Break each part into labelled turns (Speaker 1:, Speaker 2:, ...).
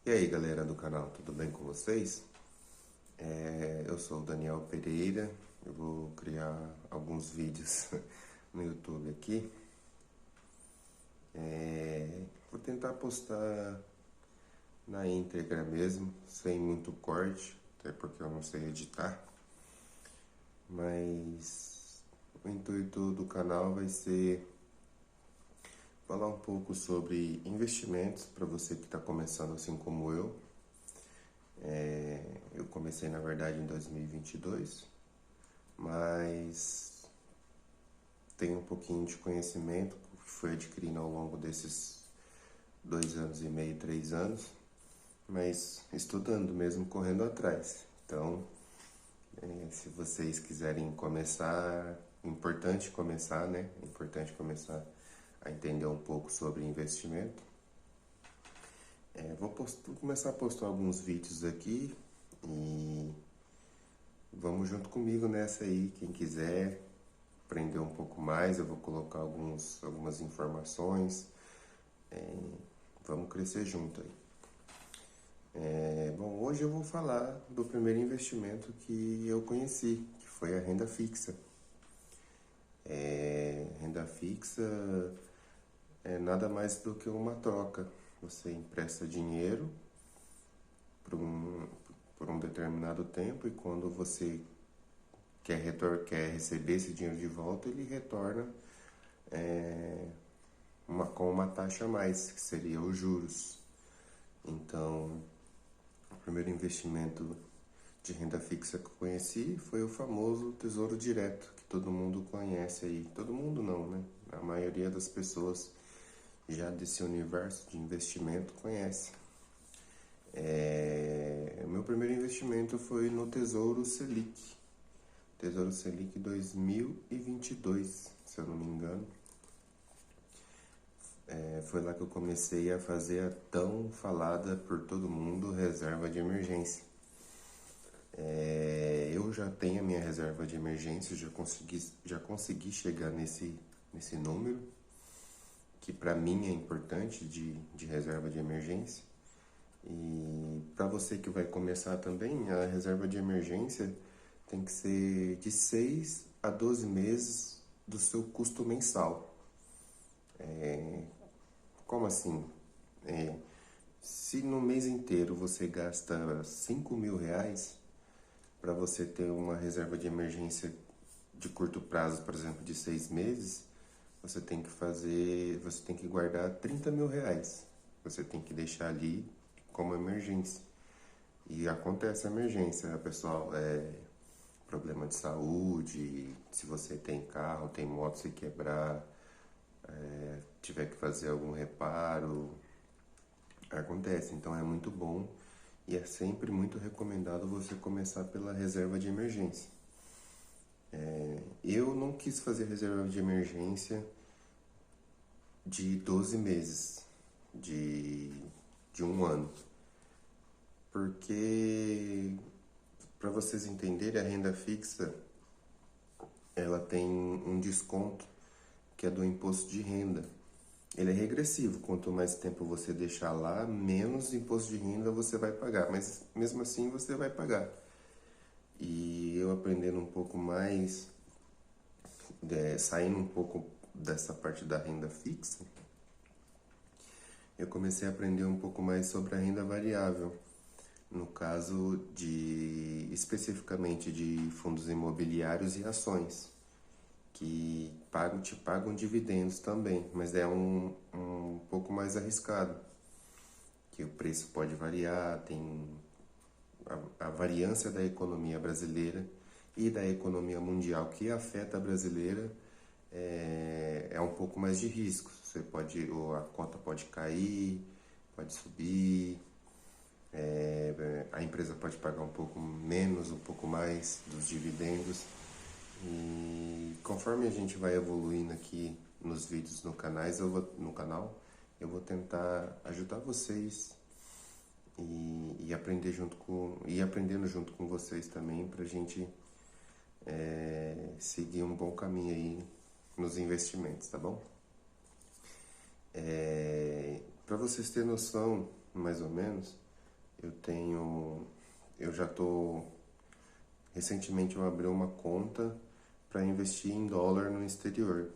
Speaker 1: E aí galera do canal, tudo bem com vocês? Eu sou o Daniel Pereira, eu vou criar alguns vídeos no YouTube aqui. Vou tentar postar na íntegra mesmo, sem muito corte, até porque eu não sei editar. Mas o intuito do canal vai ser falar um pouco sobre investimentos para você que está começando assim como eu. Eu comecei na verdade em 2022, mas tenho um pouquinho de conhecimento que foi adquirindo ao longo desses 2 anos e meio, 3 anos, mas estudando mesmo, correndo atrás. Então, se vocês quiserem começar, importante começar, né? Importante começar a entender um pouco sobre investimento. Vou começar a postar alguns vídeos aqui e vamos junto comigo nessa aí. Quem quiser aprender um pouco mais, eu vou colocar algumas informações. Vamos crescer junto aí. Bom, hoje eu vou falar do primeiro investimento que eu conheci, que foi a renda fixa. Renda fixa é nada mais do que uma troca. Você empresta dinheiro por um determinado tempo e quando você quer receber esse dinheiro de volta, ele retorna com uma taxa a mais, que seria os juros. Então, o primeiro investimento de renda fixa que eu conheci foi o famoso Tesouro Direto, que todo mundo conhece aí. Todo mundo não, né? A maioria das pessoas já desse universo de investimento conhece. O meu primeiro investimento foi no Tesouro Selic. Tesouro Selic 2022, se eu não me engano. Foi lá que eu comecei a fazer a tão falada por todo mundo reserva de emergência. Eu já tenho a minha reserva de emergência, já consegui chegar nesse número, que para mim é importante de reserva de emergência. E para você que vai começar também, a reserva de emergência tem que ser de 6 a 12 meses do seu custo mensal. Como assim? Se no mês inteiro você gasta 5 mil reais, para você ter uma reserva de emergência de curto prazo, por exemplo, de 6 meses, você tem que guardar 30 mil reais. Você tem que deixar ali como emergência. E acontece a emergência, pessoal, problema de saúde, se você tem carro, tem moto, se quebrar, tiver que fazer algum reparo, acontece. Então é muito bom e é sempre muito recomendado você começar pela reserva de emergência. Eu não quis fazer reserva de emergência de 12 meses, de um ano, porque, para vocês entenderem, a renda fixa ela tem um desconto que é do imposto de renda. Ele é regressivo, quanto mais tempo você deixar lá, menos imposto de renda você vai pagar, mas mesmo assim você vai pagar. E eu aprendendo um pouco mais, saindo um pouco dessa parte da renda fixa, eu comecei a aprender um pouco mais sobre a renda variável, no caso especificamente de fundos imobiliários e ações, que te pagam dividendos também, mas é um pouco mais arriscado, que o preço pode variar, tem a variância da economia brasileira e da economia mundial que afeta a brasileira é um pouco mais de risco. A cota pode cair, pode subir, a empresa pode pagar um pouco menos, um pouco mais dos dividendos. E conforme a gente vai evoluindo aqui nos vídeos no canal, eu vou tentar ajudar vocês e aprendendo junto com vocês também, para a gente seguir um bom caminho aí nos investimentos, tá bom? Para vocês terem noção, mais ou menos, Eu já tô, recentemente eu abri uma conta para investir em dólar no exterior.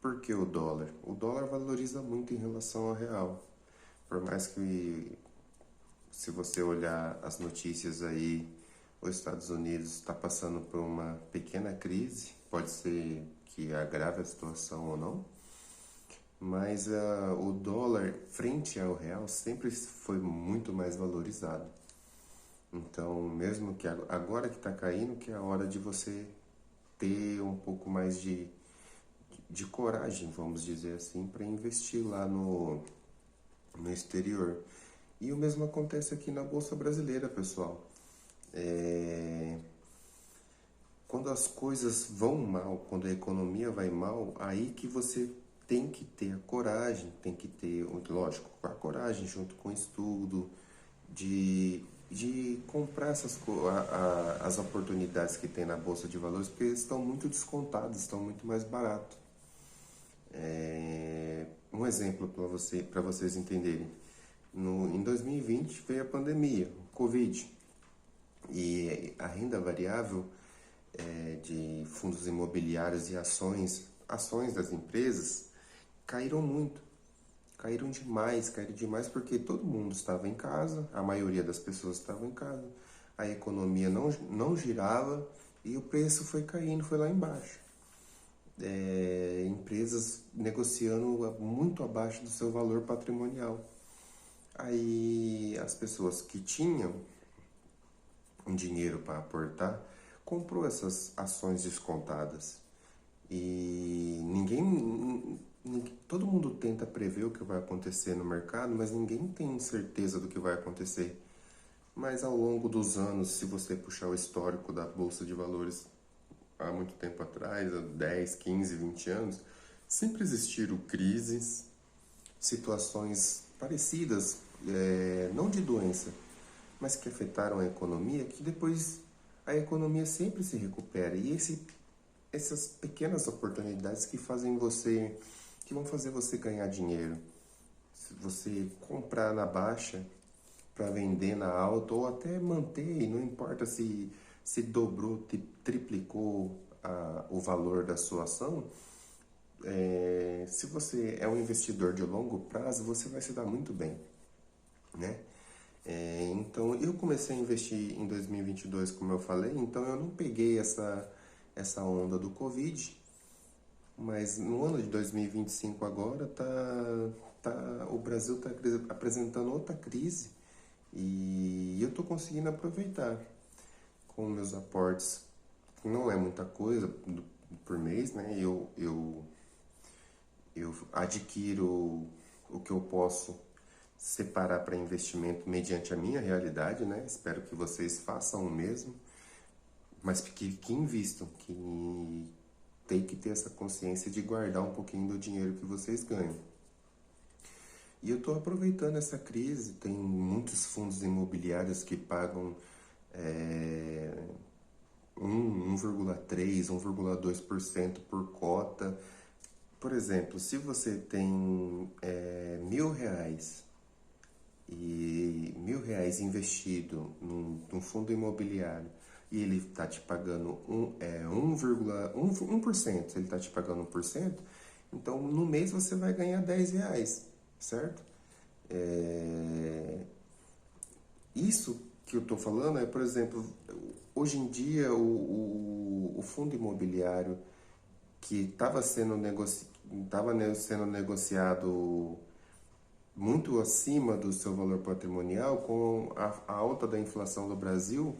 Speaker 1: Por que o dólar? O dólar valoriza muito em relação ao real. Por mais que, se você olhar as notícias aí, os Estados Unidos está passando por uma pequena crise, pode ser que agrave a situação ou não, mas o dólar frente ao real sempre foi muito mais valorizado. Então, mesmo que agora que está caindo, que é a hora de você ter um pouco mais de coragem, vamos dizer assim, para investir lá no exterior. E o mesmo acontece aqui na Bolsa Brasileira, pessoal. É, Quando as coisas vão mal, quando a economia vai mal, aí que você tem que ter a coragem, tem que ter, lógico, a coragem junto com o estudo, de comprar as oportunidades que tem na Bolsa de Valores, porque estão muito descontadas, estão muito mais barato. Um exemplo para vocês entenderem. Em 2020 veio a pandemia, o Covid, e a renda variável de fundos imobiliários e ações das empresas caíram muito. Caíram demais porque todo mundo estava em casa, a maioria das pessoas estava em casa, a economia não girava e o preço foi caindo, foi lá embaixo. Empresas negociando muito abaixo do seu valor patrimonial. Aí as pessoas que tinham um dinheiro para aportar comprou essas ações descontadas. E todo mundo tenta prever o que vai acontecer no mercado, mas ninguém tem certeza do que vai acontecer. Mas ao longo dos anos, se você puxar o histórico da Bolsa de Valores há muito tempo atrás, há 10, 15, 20 anos, sempre existiram crises, situações parecidas, não de doença, mas que afetaram a economia, que depois a economia sempre se recupera. E essas pequenas oportunidades que vão fazer você ganhar dinheiro. Se você comprar na baixa para vender na alta ou até manter, e não importa se dobrou, triplicou o valor da sua ação, se você é um investidor de longo prazo, você vai se dar muito bem, né? Então, eu comecei a investir em 2022, como eu falei, então eu não peguei essa onda do Covid, mas no ano de 2025 agora, o Brasil está apresentando outra crise e eu estou conseguindo aproveitar com meus aportes. Não é muita coisa por mês, né? Eu adquiro o que eu posso separar para investimento mediante a minha realidade, né? Espero que vocês façam o mesmo, mas que invistam, que tem que ter essa consciência de guardar um pouquinho do dinheiro que vocês ganham. E eu estou aproveitando essa crise, tem muitos fundos imobiliários que pagam 1,3%, 1,2% por cota. Por exemplo, se você tem R$ 1.000 e R$ 1.000 investido num fundo imobiliário e ele está te pagando 1%, se ele está te pagando 1%, então no mês você vai ganhar R$ 10, certo? Isso que eu estou falando por exemplo, hoje em dia o fundo imobiliário que estava sendo negociado muito acima do seu valor patrimonial, com a alta da inflação do Brasil,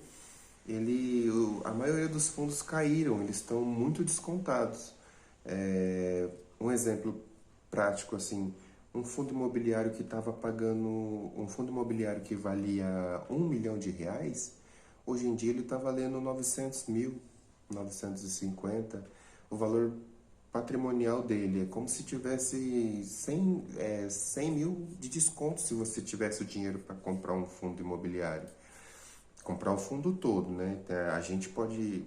Speaker 1: a maioria dos fundos caíram, eles estão muito descontados. Um exemplo prático, assim, um fundo imobiliário um fundo imobiliário que valia R$ 1 milhão, hoje em dia ele está valendo 900 mil, 950. O valor patrimonial dele é como se tivesse 100 mil de desconto se você tivesse o dinheiro para comprar um fundo imobiliário. Comprar o fundo todo, né? A gente pode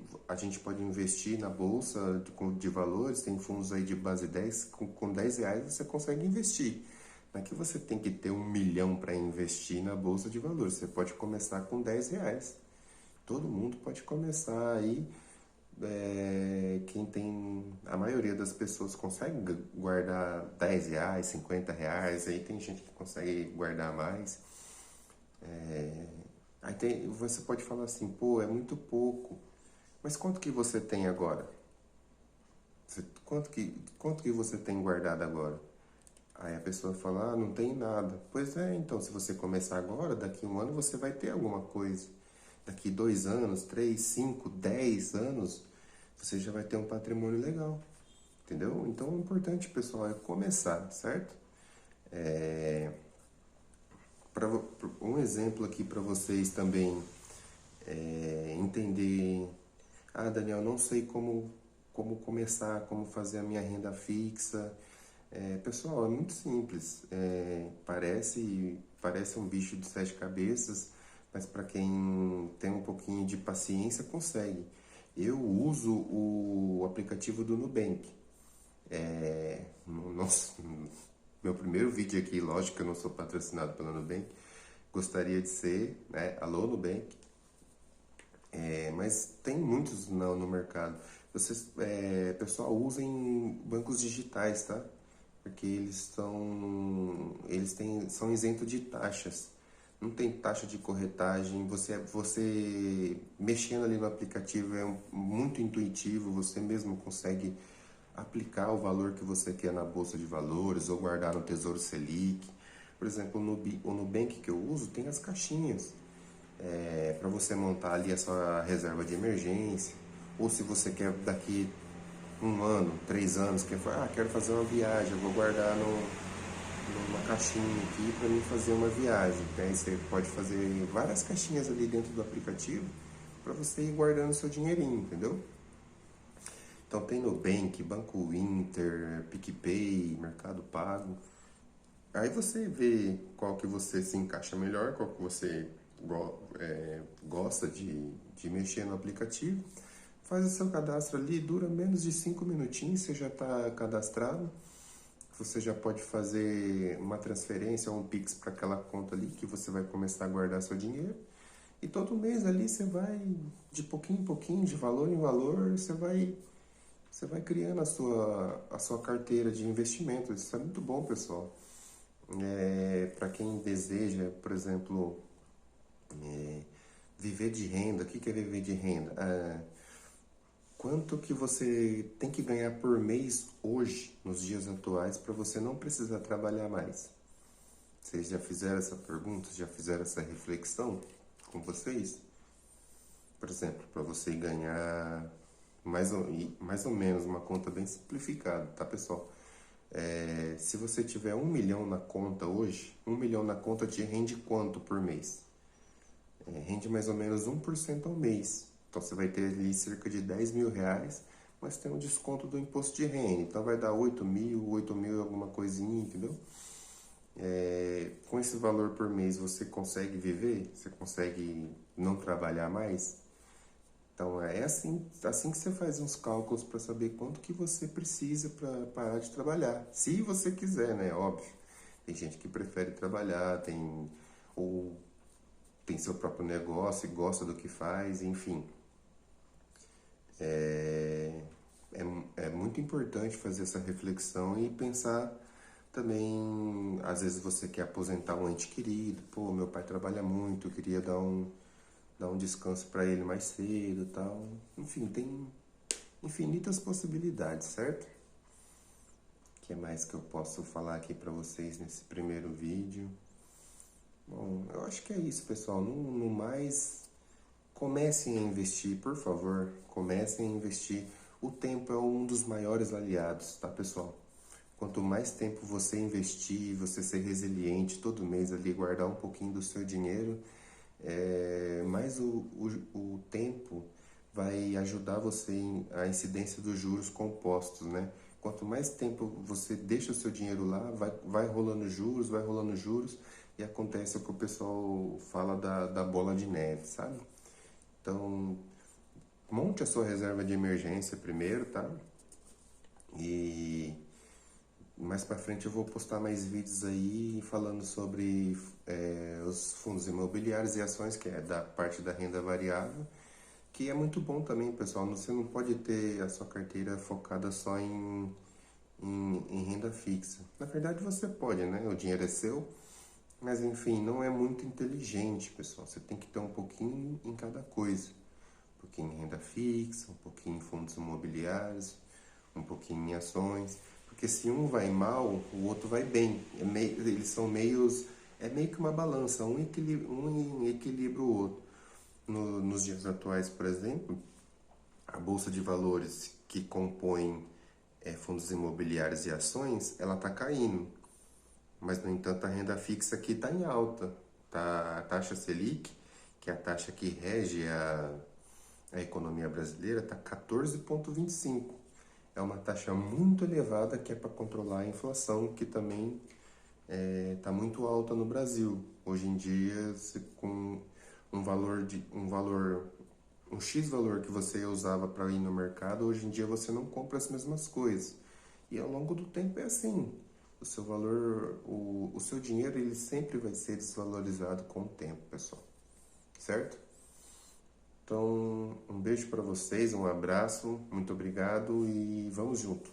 Speaker 1: investir na bolsa de valores, tem fundos aí de base 10, com R$ 10 você consegue investir. Não é que você tem que ter 1 milhão para investir na Bolsa de Valores. Você pode começar com R$ 10. Todo mundo pode começar aí. Quem tem. A maioria das pessoas consegue guardar R$ 10, R$ 50. Aí tem gente que consegue guardar mais. Você pode falar assim, pô, é muito pouco. Mas quanto que você tem agora? Quanto que você tem guardado agora? Aí a pessoa fala, não tem nada. Pois é, então se você começar agora, daqui 1 ano você vai ter alguma coisa. Daqui 2 anos, 3, 5, 10 anos, você já vai ter um patrimônio legal. Entendeu? Então o importante, pessoal, é começar, certo? Um exemplo aqui para vocês também entender. Ah, Daniel, não sei como começar, como fazer a minha renda fixa. Pessoal, é muito simples. Parece um bicho de 7 cabeças, mas para quem tem um pouquinho de paciência, consegue. Eu uso o aplicativo do Nubank. Nossa, meu primeiro vídeo aqui, lógico que eu não sou patrocinado pela Nubank, gostaria de ser, né? Alô, Nubank. Mas tem muitos no mercado. Vocês, pessoal, usem bancos digitais, tá? Porque são isentos de taxas. Não tem taxa de corretagem. Você mexendo ali no aplicativo muito intuitivo. Você mesmo consegue aplicar o valor que você quer na bolsa de valores ou guardar no Tesouro Selic. Por exemplo, o Nubank que eu uso tem as caixinhas para você montar ali a sua reserva de emergência, ou se você quer daqui 1 ano, 3 anos, quero fazer uma viagem, eu vou guardar numa caixinha aqui para mim fazer uma viagem. Aí você pode fazer várias caixinhas ali dentro do aplicativo para você ir guardando seu dinheirinho, entendeu? Então tem Nubank, Banco Inter, PicPay, Mercado Pago. Aí você vê qual que você se encaixa melhor, qual que você gosta de mexer no aplicativo. Faz o seu cadastro ali, dura menos de 5 minutinhos, você já está cadastrado. Você já pode fazer uma transferência ou um Pix para aquela conta ali que você vai começar a guardar seu dinheiro. E todo mês ali você vai, de pouquinho em pouquinho, de valor em valor, você vai criando a sua carteira de investimento. Isso é muito bom, pessoal. Para quem deseja, por exemplo, viver de renda. O que é viver de renda? Quanto que você tem que ganhar por mês hoje, nos dias atuais, para você não precisar trabalhar mais? Vocês já fizeram essa pergunta? Já fizeram essa reflexão com vocês? Por exemplo, para você ganhar mais ou menos uma conta bem simplificada, tá, pessoal? Se você tiver 1 milhão na conta hoje, 1 milhão na conta te rende quanto por mês? Rende mais ou menos 1% ao mês. Então você vai ter ali cerca de R$ 10.000, mas tem um desconto do imposto de renda. Então vai dar 8 mil alguma coisinha, entendeu? Com esse valor por mês você consegue viver? Você consegue não trabalhar mais? Então é assim que você faz uns cálculos para saber quanto que você precisa para parar de trabalhar. Se você quiser, né? Óbvio. Tem gente que prefere trabalhar, ou tem seu próprio negócio e gosta do que faz, enfim. É muito importante fazer essa reflexão e pensar também, às vezes você quer aposentar um ente querido, pô, meu pai trabalha muito, eu queria dar um descanso para ele mais cedo e tal. Enfim, tem infinitas possibilidades, certo? O que mais que eu posso falar aqui para vocês nesse primeiro vídeo? Bom, eu acho que é isso, pessoal. No mais, comecem a investir, por favor. Comecem a investir. O tempo é um dos maiores aliados, tá, pessoal? Quanto mais tempo você investir, você ser resiliente, todo mês ali guardar um pouquinho do seu dinheiro, mais o tempo vai ajudar você a incidência dos juros compostos, né? Quanto mais tempo você deixa o seu dinheiro lá, vai rolando juros, e acontece o que o pessoal fala da bola de neve, sabe? Então, monte a sua reserva de emergência primeiro, tá? E Mais para frente eu vou postar mais vídeos aí falando sobre os fundos imobiliários e ações, que é da parte da renda variável, que é muito bom também, pessoal. Você não pode ter a sua carteira focada só em renda fixa. Na verdade você pode, né? O dinheiro é seu, mas enfim, não é muito inteligente, pessoal. Você tem que ter um pouquinho em cada coisa. Um pouquinho em renda fixa, um pouquinho em fundos imobiliários, um pouquinho em ações. Porque se um vai mal, o outro vai bem. Eles são meios. É meio que uma balança, um equilibra o outro. Nos dias atuais, por exemplo, a bolsa de valores que compõe fundos imobiliários e ações, ela está caindo. Mas, no entanto, a renda fixa aqui está em alta. Tá, a taxa Selic, que é a taxa que rege a economia brasileira, está 14,25. É uma taxa muito elevada que é para controlar a inflação, que também está muito alta no Brasil. Hoje em dia, com um X valor que você usava para ir no mercado, hoje em dia você não compra as mesmas coisas. E ao longo do tempo é assim. O seu valor, o seu dinheiro, ele sempre vai ser desvalorizado com o tempo, pessoal. Certo? Então, um beijo para vocês, um abraço, muito obrigado e vamos junto.